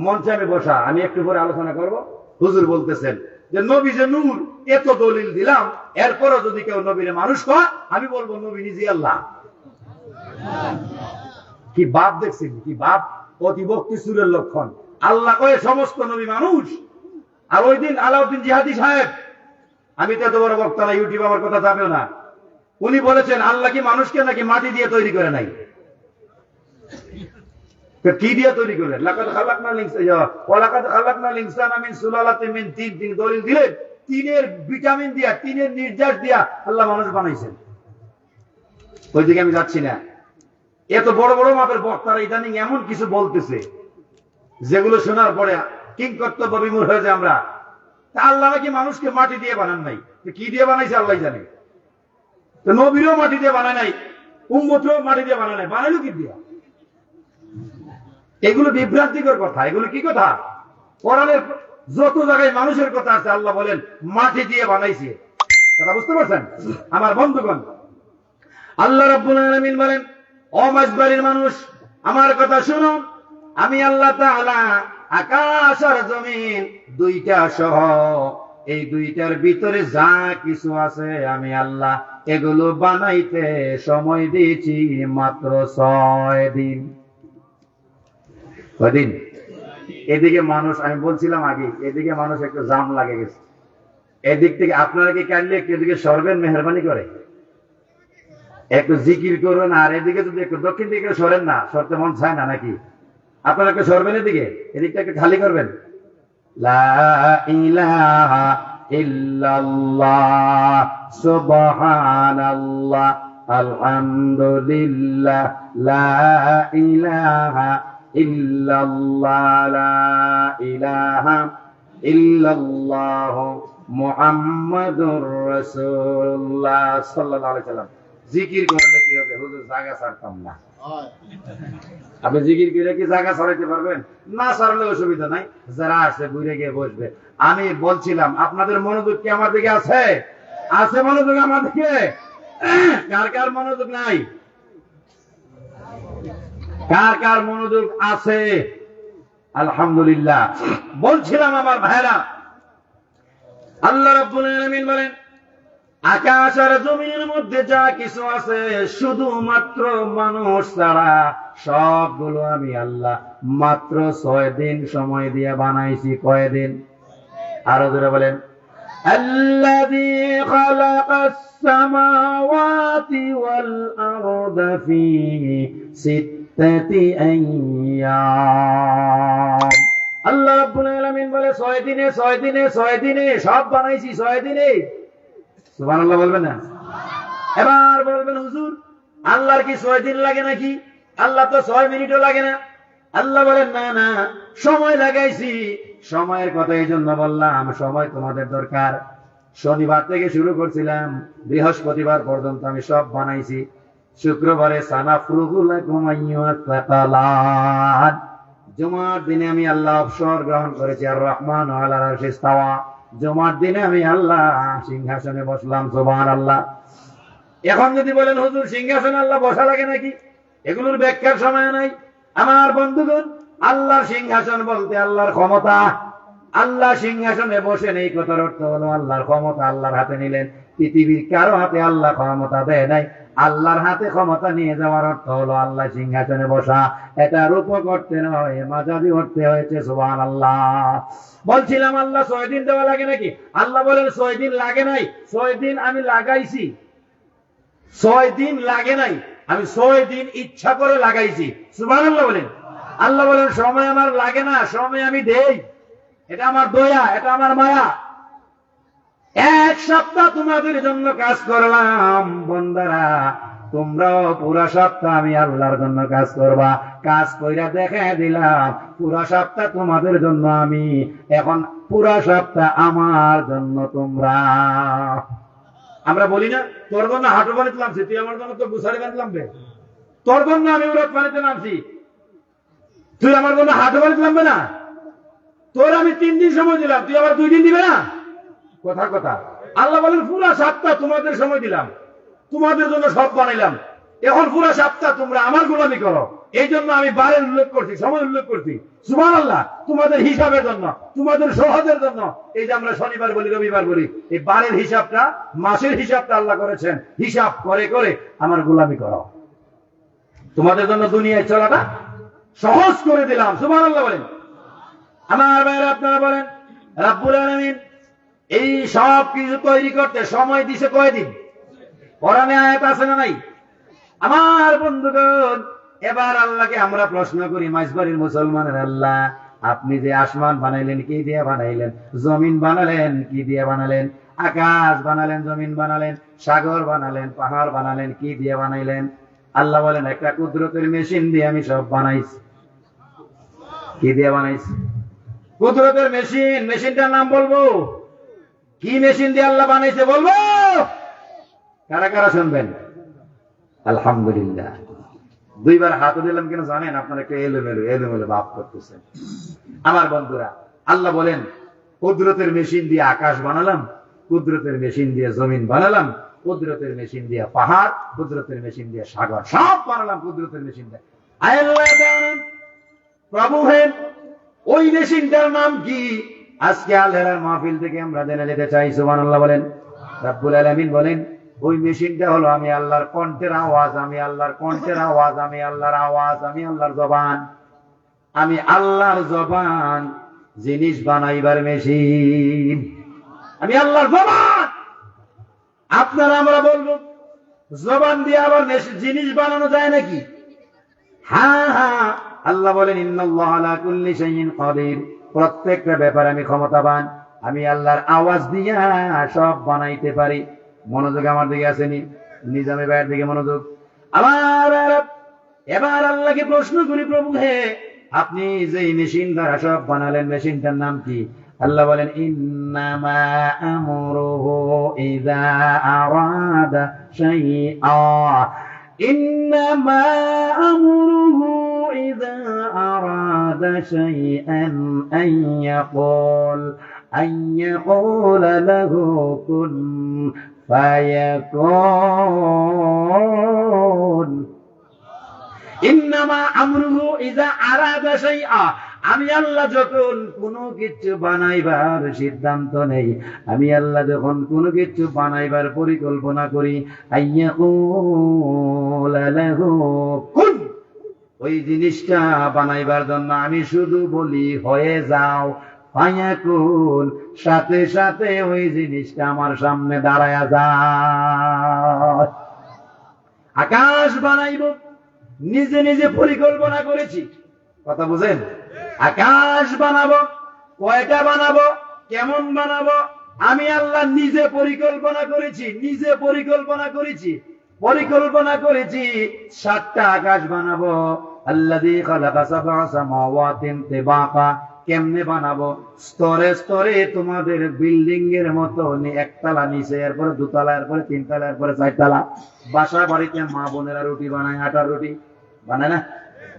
মঞ্চে আমি বসা, আমি একটু পরে আলোচনা করব, হুজুর বলতেছেন যে নবী যে নূর, এত দলিল দিলাম, এরপরও যদি কেউ নবীরে মানুষ কয়, আমি বলবো নবী নিজে আল্লাহ। কি বাপ দেখছেন, কি বাপ! অতিভক্তি সুরের লক্ষণ। আল্লাহ কয়ে সমস্ত নবী মানুষ। আর ওই দিন আলাউদ্দিন জিহাদি সাহেব, আমি তো এত বড় বক্তা না, ইউটিউব আমার কথা যাবেও না, উনি বলেছেন আল্লাহ কি মানুষকে নাকি মাটি দিয়ে তৈরি করে নাই? কি দিয়ে তৈরি করলেন? লাকাদ খালাকনাল ইনসানা ওয়া লাকাদ খালাকনাল ইনসানা মিন সুলালাতিন মিন তিন। তিনি দলিল দিলেন তিনের ভিটামিন দিয়া, তিনের নির্যাস দিয়া আল্লাহ মানুষ বানাইছেন। ওইদিকে আমি যাচ্ছি না। এত বড় বড় মাপের বক্তারা ইদানিং এমন কিছু বলতেছে যেগুলো শোনার পরে কিংকর্তব্য বিমূঢ় হয়ে যায় আমরা। আল্লাহ নাকি মানুষকে মাটি দিয়ে বানান নাই, কি দিয়ে বানাইছে আল্লাহ জানে। তো নবীরও মাটি দিয়ে বানায় নাই, উম্মতও মাটি দিয়ে বানায় নাই, বানাইলো কি দিয়া? এগুলো বিভ্রান্তিকর কথা। এগুলো কি কথা? কোরআনের যত জায়গায় মানুষের কথা আছে আল্লাহ বলেন মাটি দিয়ে বানাইছে। কথা বুঝতে পারছেন আমার বন্ধুগণ? আল্লাহ রাব্বুল আলামিন বলেন, ও মাসবাড়ির মানুষ, আমার কথা শুনো। আমি আল্লাহ তাআলা আকাশ আর জমিন দুইটা সহ এই দুইটার ভিতরে যা কিছু আছে আমি আল্লাহ এগুলো বানাইতে সময় দিয়েছি মাত্র 6 দিন। কদিন? এদিকে মানুষ, আমি বলছিলাম আগে, এদিকে মানুষ একটু জাম লাগে গেছে। এদিক থেকে আপনারা কি কাটলে একটু এদিকে সরবেন, মেহরবানি করে একটু জিকির করবেন। আর এদিকে যদি একটু দক্ষিণ দিকে সরেন না, সরতে মন চায় না নাকি? আপনারা একটু সরবেন এদিকে, এদিকটা একটু খালি করবেন। লা ইলাহা ইল্লাল্লাহ সুবহানাল্লাহ আলহামদুলিল্লাহ লা ইলাহা ইল্লাল্লাহ লা ইলাহা ইল্লাল্লাহ মুহাম্মাদুর রাসূলুল্লাহ সাল্লাল্লাহু আলাইহি ওয়াসাল্লাম। জিকির করলে কি হবে? হুজুর জায়গা ছাড়তাম না। আপনি জিকির করে কি জায়গা ছাড়াইতে পারবেন? না ছাড়লে অসুবিধা নাই, যারা আসে ঘুরে গিয়ে বসবে। আমি বলছিলাম আপনাদের মনোযোগ কি আমার দিকে আছে? আছে মনোযোগ আমার দিকে? কার কার মনোযোগ নাই? কার কার মনোযোগ আছে? আলহামদুলিল্লাহ। বলছিলাম আমার ভাইরা, আল্লাহ রাব্বুল আলামিন বলেন আকাশ আর জমিনের মধ্যে যা কিছু আছে শুধুমাত্র মানুষ ছাড়া সবগুলো আমি আল্লাহ মাত্র 6 দিন সময় দিয়ে বানাইছি। কয়দিন? আরো জোরে বলেন, আল্লাযী খালাকাস সামাওয়াতি ওয়াল আরদা ফি 6 আইয়াম। আল্লাহ রাব্বুল আলামিন বলে 6 দিনে 6 দিনে 6 দিনে সব বানাইছি, 6 দিনে। সুবহানাল্লাহ বলবেন না? এবার বলবেন হুজুর আল্লাহর কি 6 দিন লাগে নাকি? আল্লাহ তো 6 মিনিটও লাগে না। আল্লাহ বলেন না না, সময় লাগাইছি। সময়ের কথা এই জন্য বললাম, সময় তোমাদের দরকার। শনিবার থেকে শুরু করছিলাম, বৃহস্পতিবার পর্যন্ত আমি সব বানাইছি। শুক্রবারে সানাফরুগু লাকুম আইয়ুহাস সাকালান। জুমার দিনে আমি আল্লাহ অবসর গ্রহণ করেছি। আর রহমান আলাল আরশি ইস্তাওয়া। জুমার দিনে আমি আল্লাহ সিংহাসনে বসলাম। সুবহানাল্লাহ। এখন যদি বলেন হুজুর সিংহাসনে আল্লাহ বসা লাগে নাকি? এগুলোর ব্যাখ্যার সময় নাই আমার বন্ধুগণ। আল্লাহর সিংহাসন বলতে আল্লাহর ক্ষমতা। আল্লাহ সিংহাসনে বসেন, এই কথার অর্থ হলো আল্লাহর ক্ষমতা আল্লাহর হাতে নিলেন। পৃথিবীর কারো হাতে আল্লাহ ক্ষমতা দেয় নাই, আল্লাহর হাতে ক্ষমতা নিয়ে যাওয়ার অর্থ হলো আল্লাহ সিংহাসনে বসা। এটা রূপক অর্থে নয়, মাজাজি অর্থে হয়েছে। সুবহানাল্লাহ। বলছিলাম আল্লাহ 6 দিন দেওয়া লাগে নাকি? আল্লাহ বলেন 6 দিন লাগে নাই, 6 দিন আমি লাগাইছি। 6 দিন লাগে নাই, আমি 6 দিন ইচ্ছা করে লাগাইছি। সুবহানাল্লাহ বলেন। আল্লাহ বলেন সময় আমার লাগে না, সময় আমি দেই। এটা আমার দয়া, এটা আমার মায়া। এক সপ্তাহ তোমাদের জন্য কাজ করলাম বন্দারা, তোমরাও পুরা সপ্তাহ আমি আল্লাহর জন্য কাজ করবা। কাজ কইরা দেখা দিলাম পুরা সপ্তাহ তোমাদের জন্য আমি, এখন পুরা সপ্তাহ আমার জন্য তোমরা। আমরা বলি না তোর জন্য হাঁটু পানিতে নামছি, তুই আমার জন্য তো গুছারি পানিতে নামবে। তোর জন্য আমি উড়ত পানিতে নামছি, তুই আমার জন্য হাঁটু পানিতে নামবে না। তোর আমি 3 দিন সময় দিলাম, তুই আবার 2 দিন দিবে না। কথা কথা আল্লাহ বলেন পুরা সপ্তাহ তোমাদের সময় দিলাম, তোমাদের জন্য সব বানাইলাম, এখন পুরা সপ্তাহ তোমরা আমার গোলামি করো। এই জন্য আমি বারের উল্লেখ করছি, সময় উল্লেখ করছি। সুবহানাল্লাহ, তোমাদের হিসাবের জন্য, তোমাদের সহজের জন্য। এই যে আমরা শনিবার বলি, রবিবার বলি, এই বারের হিসাবটা, মাসের হিসাবটা আল্লাহ করেছেন। হিসাব করে করে আমার গোলামি করো, তোমাদের জন্য দুনিয়ায় চলাটা সহজ করে দিলাম। সুবহানাল্লাহ বলেন। আমার ভাইয়েরা আপনারা বলেন, রাব্বুল আলামিন এই সব কিছু তৈরি করতে সময় দিছে কয়দিন? কোরআনে আয়াত আছে না নাই? আমার বন্ধুগণ, এবার আল্লাহকে আমরা প্রশ্ন করি, মাইজবাড়ির মুসলমানের আল্লাহ, আপনি যে আসমান বানাইলেন কি দিয়ে বানাইলেন? জমিন বানালেন কি দিয়ে বানালেন? আকাশ বানালেন, জমিন বানালেন, সাগর বানালেন, পাহাড় বানালেন, কি দিয়ে বানাইলেন? আল্লাহ বলেন, একটা কুদরতের মেশিন দিয়ে আমি সব বানাইছি। কি দিয়ে বানাইছি? কুদরতের মেশিন। মেশিনটার নাম বলবো? কি মেশিন দিয়ে আল্লাহ বানাইছে বলবো? কারা কারা শুনবেন? আলহামদুলিল্লাহ। 2 বার হাত দিলাম কেন জানেন? আপনারা একটু এলোমেলো ভাব করতেছেন। আমার বন্ধুরা, আল্লাহ বলেন কুদরতের মেশিন দিয়ে আকাশ বানালাম, কুদরতের মেশিন দিয়ে জমিন বানালাম, কুদরতের মেশিন দিয়ে পাহাড়, কুদরতের মেশিন দিয়ে সাগর, সব বানালাম কুদরতের মেশিন দিয়ে। আল্লাহ প্রভু হেন, ওই মেশিনটার নাম কি? আজকে আল্লাহর মাহফিল থেকে আমরা জেনে যেতে চাই। সুবহানাল্লাহ বলেন। রাব্বুল আলামিন বলেন, ওই মেশিনটা হলো আমি আল্লাহর কণ্ঠের আওয়াজ, আমি আল্লাহর কণ্ঠের আওয়াজ, আমি আল্লাহর আওয়াজ, আমি আল্লাহর জবান, আমি আল্লাহর জবান জিনিস বানাইবার মেশিন, আমি আল্লাহর জবান। আপনারা আমরা বলবো জবান দিয়ে আবার জিনিস বানানো যায় নাকি? হ্যাঁ হ্যাঁ, আল্লাহ বলেন ইন্নাল্লাহা আলা কুল্লি শাইইন কাদির, প্রত্যেকটা ব্যাপারে আমি ক্ষমতাবান, আমি আল্লাহর আওয়াজ দিয়া সব বানাইতে পারি। মনোযোগ আমার দিকে আসেনি, নিজামে ভাইয়ের দিকে মনোযোগ। আমার এবার আল্লাহকে প্রশ্ন করি, প্রভু হে, আপনি যে মেশিন দ্বারা সব বানালেন, মেশিনটার নাম কি? আল্লাহ বলেন ইন্নামা আমরুহু ইযা আরাদা শাইআ, ইন্নামা আমরুহু ইযা আরাদা শাইআন আইয়াকুল লাহু কুন ফায়াকুন। ইন্নামা আমরুহু ইযা আরাদা শাইআ, আমি আল্লাহ যখন কোনো কিছু বানাইবার সিদ্ধান্ত নেই, আমি আল্লাহ যখন কোনো কিছু বানাইবার পরিকল্পনা করি, আইয়াকুল লাহু কুন, ওই জিনিসটা বানাইবার জন্য আমি শুধু বলি হয়ে যাও, ফায়াকুন, সাথে সাথে ওই জিনিসটা আমার সামনে দাঁড়ায়া যায়। আকাশ বানাইব, নিজে নিজে পরিকল্পনা করেছি। কথা বুঝেন? আকাশ বানাবো, কয়টা বানাবো, কেমন বানাবো, আমি আল্লাহ নিজে পরিকল্পনা করেছি, নিজে পরিকল্পনা করেছি। 7টা আকাশ বানাবো। আল্লাযী খালাকা সাবআ সামাওয়াতিন তিবাকা, কেমনে বানাবো? স্তরে স্তরে, তোমাদের বিল্ডিং এর মতো, একতলা নিচে, এরপরে 2 তলা, এরপরে 3 তলা, এরপরে 4 তলা। বাসা বাড়িতে মা বোনেরা রুটি বানায়, আটার রুটি বানায় না?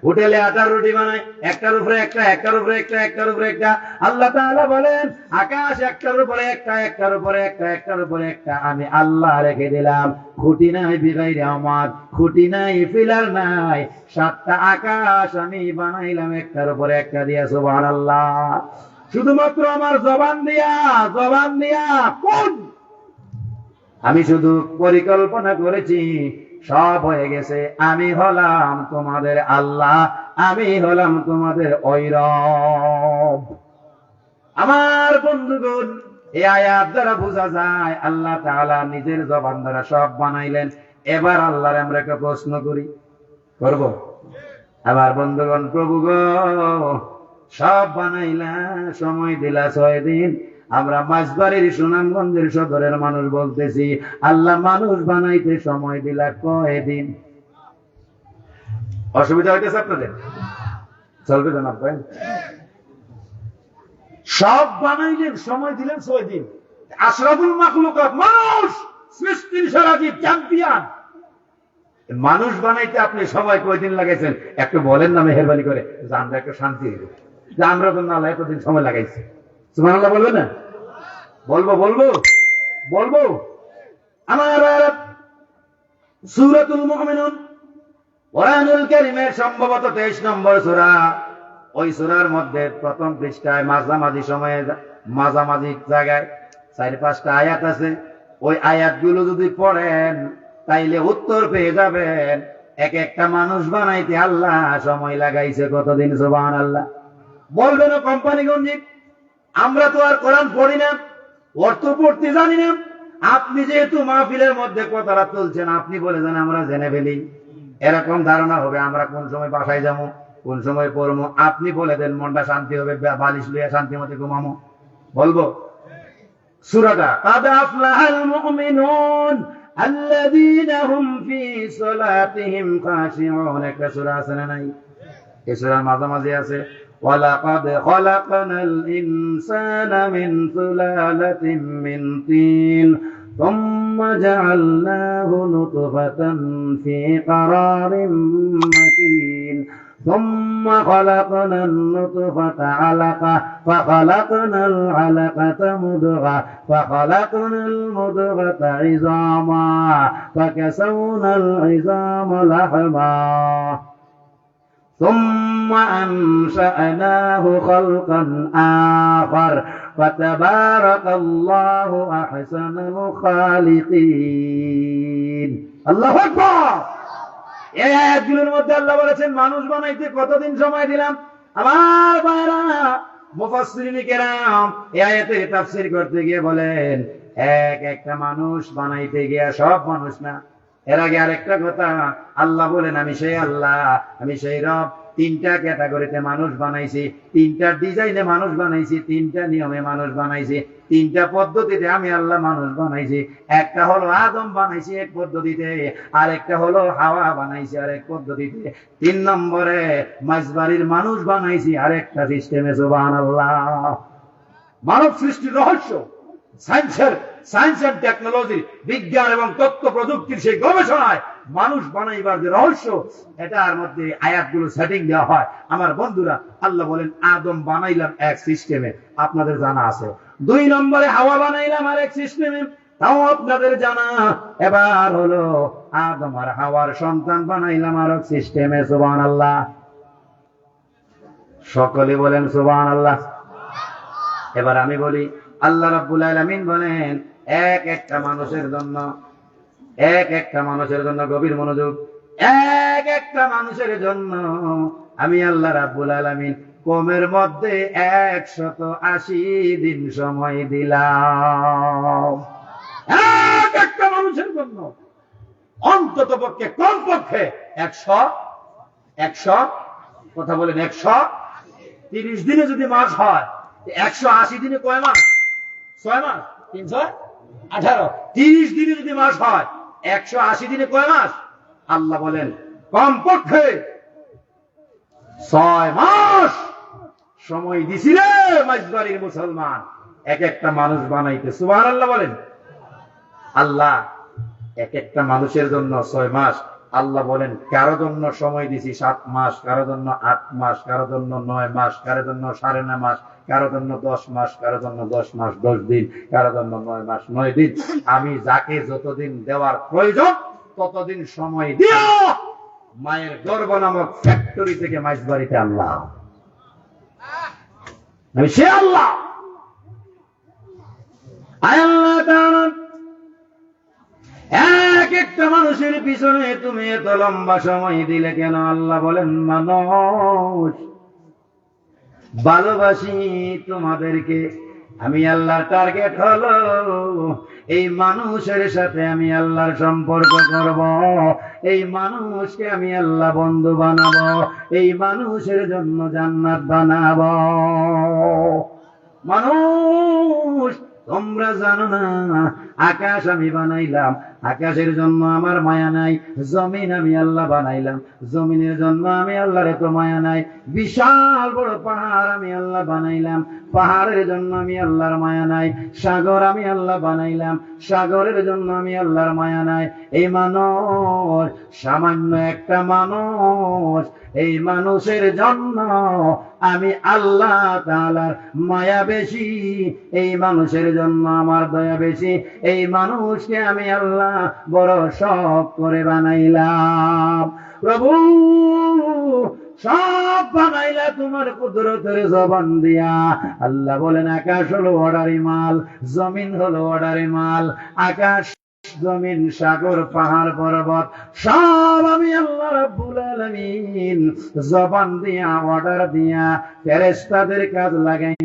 হোটেলে আটার রুটি বানায়, একটার উপরে একটা, একটার উপরে একটা, একটার উপরে একটা। আল্লাহ তাআলা বলেন আকাশ একটার উপরে একটা, একটার উপরে একটা, একটার উপরে একটা আমি আল্লাহ রেখে দিলাম। খুঁটি নাই, বিগাইরে আমার খুঁটি নাই, পিলার নাই, 7টা আকাশ আমি বানাইলাম একটার উপরে একটা দিয়া। সুবহানাল্লাহ। শুধুমাত্র আমার জবান দিয়া কোন, আমি শুধু পরিকল্পনা করেছি, সব হয়ে গেছে। আমি হলাম তোমাদের আল্লাহ, আমি হলাম তোমাদের ওই রব। আমার বন্ধুগণ, এই আয়াত দ্বারা বোঝা যায় আল্লাহ তাআলা নিজের জবান দ্বারা সব বানাইলেন। এবার আল্লাহর আমরা একটা প্রশ্ন করি, করব? আমার বন্ধুগণ, প্রভু গো, সব বানাইলা, সময় দিলা 6 দিন, আমরা মাঝবাড়ির সুনামগঞ্জের সদরের মানুষ বলতেছি, আল্লাহ মানুষ বানাইতে সময় দিলা কয়দিন? অসুবিধা হইতেছে আপনাদের? চলবে তো না ভাই? সব বানাইলেন, সময় দিলেন 6 দিন। আশরাফুল মাখলুকাত মানুষ, সৃষ্টির সারাজীব চ্যাম্পিয়ন, মানুষ বানাইতে আপনি সবাই কয়দিন লাগাইছেন? একটু বলেন না মেহেরবানি করে, যে আমরা একটু শান্তি দিব, যে আমরা তো না এতদিন সময় লাগাইছি। সুবহানাল্লাহ বলবে না? বলবো বলবো বলবো। আমার সূরাতুল মুমিনুন কোরআনুল কারীমের সম্ভবত 23 নম্বর সূরা। ওই সূরার মধ্যে প্রথম পৃষ্ঠায় মাঝামাঝি সময়ে, মাঝামাঝি জায়গায় 4-5টা আয়াত আছে। ওই আয়াতগুলো যদি পড়েন তাইলে উত্তর পেয়ে যাবেন এক একটা মানুষ বানাইতে আল্লাহ সময় লাগাইছে কতদিন। সুবহানাল্লাহ বলবেন। কোম্পানিগঞ্জে আমরা তো আর কোরআন পড়ি না, অর্থ পড়তে জানি না। আপনি যেহেতু মাহফিলের মধ্যে কথাটা তুলছেন, আপনি বলে দেন আমরা জেনে ফেলি, এরকম ধারণা হবে আমরা কোন সময় বাসায় যাবো, কোন সময় পড়বো। আপনি বলে দেন, মনটা শান্তি হবে, বালিশ লইয়া শান্তি মতো ঘুমামো। বলবো সূরাটা কাদ আফলাহাল মুমিনুন আল্লাযীনা হুম ফী সালাতিহিম খাশিউন। একটা সূরা আছে না নাই? এই সূরার মাঝামাঝি আছে ওয়ালাকাদ খালাকনাল ইনসানা মিন সুলালাতিন মিন তিন থুম্মা জাআলনাহু নুতফাতান ফী ক্বারারিম মাকিন ثم خلقنا النطفة علقة فخلقنا العلقة مضغة فخلقنا المضغة عظاما فكسونا العظام لحما ثم أنشأناه خلقا آخر فتبارك الله أحسن الخالقين. الله أكبر. এই আয়াতগুলোর মধ্যে আল্লাহ বলেছেন মানুষ বানাইতে কতদিন সময় দিলাম। আমার ভাইরা মুফাসসিরিন কিরাম এই আয়াতের তাফসীর করতে গিয়ে বলেন, একটা মানুষ বানাইতে গিয়ে সব মানুষ না। এর আগে আরেকটা কথা, আল্লাহ বলেন আমি সেই আল্লাহ, আমি সেই রব। 3টা ক্যাটাগরিতে মানুষ বানাইছি, 3টা ডিজাইনে মানুষ বানাইছি, 3টা নিয়মে মানুষ বানাইছি, 3টা পদ্ধতিতে আমি আল্লাহ মানুষ বানাইছি। একটা হলো আদম বানাইছি এক পদ্ধতিতে, আর একটা হলো হাওয়া বানাইছি আরেক পদ্ধতিতে, 3 নম্বরে মাঝবাড়ির মানুষ বানাইছি আরেকটা সিস্টেমে। সুবহানাল্লাহ। মানব সৃষ্টির রহস্য, সায়েন্স এন্ড টেকনোলজি, বিজ্ঞান এবং তথ্য প্রযুক্তির সেই গবেষণায় মানুষ বানাইবার যে রহস্য, এটার মধ্যে আয়াতগুলো সেটিং দেওয়া হয়। আমার বন্ধুরা, আল্লাহ বলেন আদম বানাইলাম এক সিস্টেমে, আপনাদের জানা আছে। 2 নম্বরে হাওয়া বানাইলাম আরেক সিস্টেমে, তাও আপনাদের জানা। এবার হলো আদম আর হাওয়ার সন্তান বানাইলাম আরেক সিস্টেমে। সুবহানাল্লাহ। সকলে বলেন সুবহানাল্লাহ। এবার আমি বলি, আল্লাহ রাব্বুল আলামিন বলেন একটা মানুষের জন্য, একটা মানুষের জন্য, গভীর মনোযোগ, একটা মানুষের জন্য আমি আল্লাহ রাব্বুল আলামিন কমের মধ্যে 180 দিন সময় দিলাম। একটা মানুষের জন্য অন্তত পক্ষে, কম পক্ষে 100 কথা বলেন 130 দিনে যদি মাস হয়, 180 দিনে কয় মাস? 6 মাস, 318। 30 দিনে যদি মাস হয়, 180 দিনে কয় মাস? আল্লাহ বলেন কমপক্ষে 6 মাস সময় দিছিলে মাঝবাড়ির মুসলমান একটা মানুষ বানাইতে। সুবহানাল্লাহ বলেন। আল্লাহ একটা মানুষের জন্য 6 মাস। আল্লাহ বলেন কারো জন্য সময় দিছি 7 মাস, কারো জন্য 8 মাস, কারো জন্য 9 মাস, কারো জন্য 9.5 মাস, কারো জন্য 10 মাস, কারো জন্য 10 মাস 10 দিন, কারো জন্য 9 মাস 9 দিন। আমি যাকে যতদিন দেওয়ার প্রয়োজন ততদিন সময় দিও। মায়ের গর্ভ নামক ফ্যাক্টরি থেকে মাঝবাড়িতে আল্লাহ, আমি সে আল্লাহ। একটা মানুষের পিছনে তুমি এত লম্বা সময় দিলে কেন? আল্লাহ বলেন মানুষ ভালোবাসি তোমাদেরকে। আমি আল্লাহর টার্গেট হলো এই মানুষের সাথে আমি আল্লাহর সম্পর্ক করব, এই মানুষকে আমি আল্লাহ বন্ধু বানাবো, এই মানুষের জন্য জান্নাত বানাবো। মানুষ তোমরা জানো না, আকাশ আমি বানাইলাম, আকাশের জন্য আমার মায়া নাই। জমিন আমি আল্লাহ বানাইলাম, জমিনের জন্য আমি আল্লাহর এত মায়া নাই। বিশাল বড় পাহাড় আমি আল্লাহ বানাইলাম, পাহাড়ের জন্য আমি আল্লাহর মায়া নাই। সাগর আমি আল্লাহ বানাইলাম, সাগরের জন্য আমি আল্লাহর মায়া নাই। এই মানুষ, সামান্য একটা মানুষ, এই মানুষের জন্য আমি আল্লাহ তাআলার মায়া বেশি, এই মানুষের জন্য আমার দয়া বেশি। এই মানুষকে আমি আল্লাহ বড় শখ করে বানাইলাম। প্রভু সব বানাইলা তোমার কুদরতের জবান দিয়া। আল্লাহ বলেন আকাশ হলো অর্ডারি মাল, জমিন হলো অর্ডারি মাল। আকাশ, জমিন, সাগর, পাহাড়, পর্বত সব আমি আল্লাহ রাব্বুল আলামিন জবান দিয়া, অর্ডার দিয়া ফেরেশতাদের কাজ লাগাই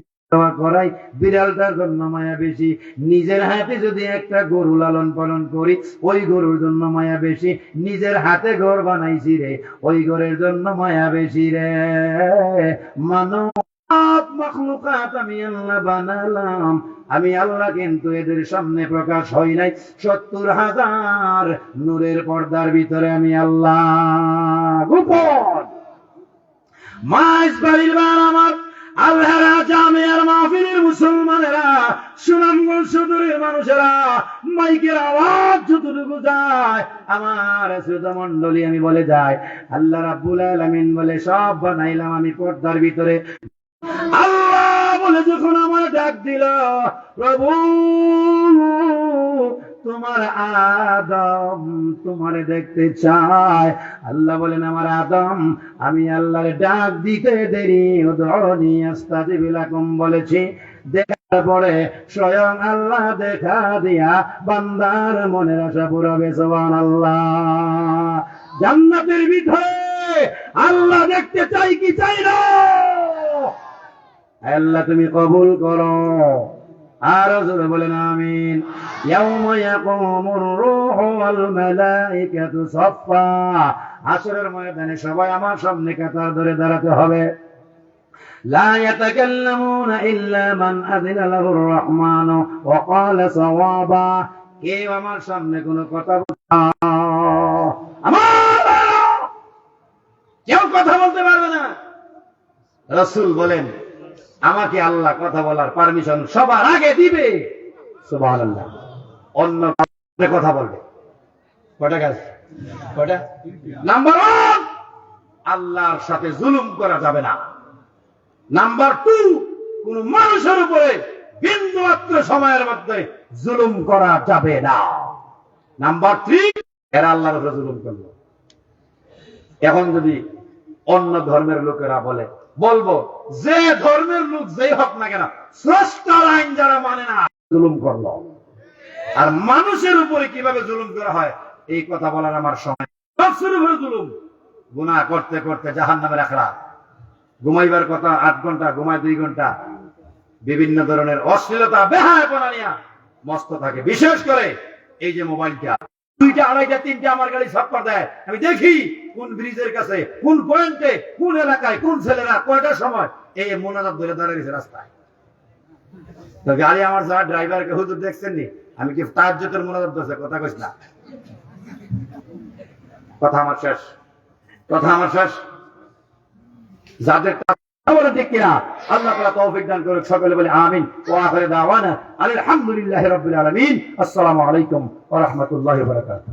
করাই। বিড়ালটার জন্য মায়া বেশি। নিজের হাতে যদি একটা গরু লালন পালন করি, ওই গরুর জন্য মায়া বেশি। নিজের হাতে ঘর বানাইছি রে, ওই ঘরের জন্য মায়া বেশি রে। মানব মাখলুকাত আমি আল্লাহ বানালাম, আমি আল্লাহ কিন্তু এদের সামনে প্রকাশ হই নাই। ৭০,০০০ নূরের পর্দার ভিতরে আমি আল্লাহ গোপন। মাইজ বাড়ির বার আমার আল্লাহরা, জামিয়ার মাহফিলের মুসলমানেরা, সুনামগঞ্জ সদরের মানুষেরা, মাইকের আওয়াজ যতটুকু যায়, আমার শ্রোতা মণ্ডলী আমি বলে যাই, আল্লাহ রাব্বুল আলামিন বলে সব বানাইলাম আমি পর্দার ভিতরে। আল্লাহ বলে যখন আমার ডাক দিল, প্রভু তোমার আদম তোমারে দেখতে চায়। আল্লাহ বলেন আমার আদম, আমি আল্লাহর ডাক দিতে দেরি, উদউনি আস্তাজিব লাকুম বলেছি। দেখার পরে স্বয়ং আল্লাহ দেখা দিয়া বান্দার মনের আশা পুরাবে। সুবহানাল্লাহ। জান্নাতের ভিতরে আল্লাহ দেখতে চাই কি চাই না? আল্লাহ তুমি কবুল করো। আর জোরে বলেন আমিন। ইয়াউমা ইয়াকুমুর রূহু ওয়াল মালাইকাতু সাফফা। হাশরের ময়দানে সবাই আমার সামনে কাতার ধরে দাঁড়াতে হবে। লা ইয়াতাকাল্লামুনা ইল্লা মান আযিনা লাহুর রহমানু ওয়া ক্বালা সাওয়াবা। কেউ আমার সামনে কোনো কথা কেউ কথা বলতে পারবে না। রাসূল বলেন আমাকে আল্লাহ কথা বলার পারমিশন সবার আগে দিবে। সুবহানাল্লাহ। অন্য কথা বলবে কয়টা কাজ? কয়টা? নাম্বার 1, আল্লাহর সাথে জুলুম করা যাবে না। নাম্বার 2, কোন মানুষের উপরে বিন্দু মাত্র সময়ের মধ্যে জুলুম করা যাবে না। নাম্বার 3, এরা আল্লাহর উপরে জুলুম করলো। এখন যদি অন্য ধর্মের লোকেরা বলে, বলবো যে ধর্মের লোক যেই হোক না কেন, স্রষ্টার আইন যারা মানে না জুলুম করলো। আর মানুষের উপরে কিভাবে জুলুম করা হয় এই কথা বলার আমার সময়। নফসের উপরে জুলুম, গুনাহ করতে করতে জাহান্নামের আখড়া। ঘুমাইবার কথা 8 ঘন্টা, ঘুমায় 2 ঘন্টা। বিভিন্ন ধরনের অশ্লীলতা, বেহায়াপনা নিয়ে মস্ত থাকে। বিশেষ করে এই যে মোবাইলটা 2টা, 2:30, 3টা আমার গাড়ি ছাপ্পা দেয়। আমি দেখি কোন ব্রিজের কাছে, কোন পয়েন্টে, কোন এলাকায়, কোন ছেলেরা কয়টার সময় এই মোনাজাত ধরে দাঁড়িয়েছে রাস্তায়। তো গাড়ি আমার যা ড্রাইভারকে, হুজুর দেখছেন নি? আমি কি তাহাজ্জুদের মোনাজাত ধরছে? কথা কইস না। কথা আমার শেষ, কথা আমার শেষ। যাদের বলে ঠিক কিনা আল্লাহ তাআলা তৌফিক দান করুক। সকলে বলে আমিন। ওয়া আখিরু দাওয়ানা আলহামদুলিল্লাহি রাব্বিল আলামিন। আসসালামু আলাইকুম ওয়া রাহমাতুল্লাহি ওয়া বারাকাতুহু।